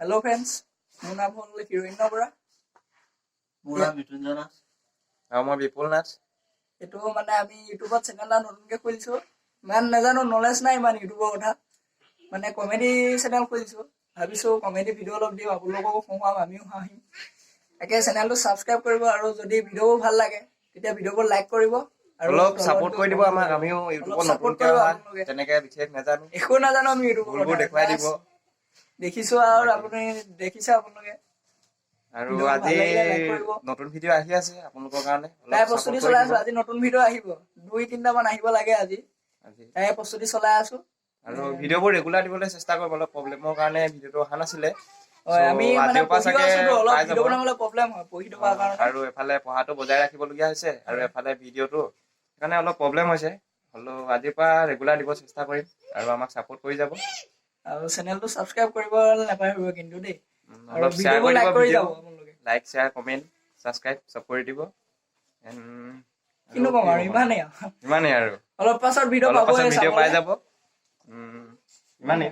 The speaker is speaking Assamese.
हेलो फ्रेंड्स মোৰ নাম হ'ল হিৰোইন বৰা মোৰ নাম মৃত্যুঞ্জয় নাথ আৰু মই বিপুল নাথ এইটো মানে আমি ইউটিউবত চেনেল এটা নতুনকৈ খুলিছো ইমান নাজানো নলেজ নাই ইমান ইউটিউবৰ কথা মানে কমেডি চেনেল খুলিছো ভাবিছো কমেডি ভিডিঅ' অলপ দিওঁ আপোনালোককো শুনাম আমিও হাঁহিম তাকে চেনেলটো ছাবস্ক্ৰাইব কৰিব আৰু যদি ভিডিঅ'বোৰ ভাল লাগে তেতিয়া ভিডিঅ'বোৰ লাইক কৰিব আৰু অলপ সাপোৰ্ট কৰি দিব আমাক আমিও ইউটিউবত নতুনকৈ অহা তেনেকৈ বিশেষ নাজানো একো নাজানো আমি ইউটিউবৰ ভুলবোৰ দেখুৱাই দিব দেখিছো আৰু আপুনি দেখিছে আপোনালোকে আৰু আজি নতুন ভিডিঅ' আহি আছে আপোনালোকৰ কাৰণে তাই প্ৰস্তুতি চলাই আছো আজি নতুন ভিডিঅ' আহিব 2-3টা মান আহিব লাগে আজি তাই প্ৰস্তুতি চলাই আছো আৰু ভিডিঅ'বোৰ ৰেগুলাৰ দিবলৈ চেষ্টা কৰিম অলপ প্ৰব্লেমৰ কাৰণে ভিডিঅ'টো অহা নাছিলে আমি মানে পঢ়ি আছো অলপ ভিডিঅ' বনাবলৈ প্ৰব্লেম হয় পঢ়ি থকাৰ কাৰণে আৰু এফালে পঢ়াটো বজাই ৰাখিবলগীয়া হৈছে আৰু এফালে ভিডিঅ'টো সেইকাৰণে অলপ প্ৰব্লেম হৈছে হ'লেও আজিৰ পৰা ৰেগুলাৰ দিব চেষ্টা কৰিম আৰু আমাক ছাপোৰ্ট কৰি যাব আৰু চেনেলটো ছাবস্ক্ৰাইব কৰিব নাপাহৰিব কিন্তু দেই আৰু অলপ শ্বেয়াৰ ভিডিঅ'বোৰ লাইক কৰি যাব আপোনালোকে লাইক শ্বেয়াৰ কমেণ্ট ছাবস্ক্ৰাইব চব কৰি দিব কিনো কম আৰু ইমানেই আৰু অলপ পাছত ভিডিঅ' পাবই পাই যাব ইমানেই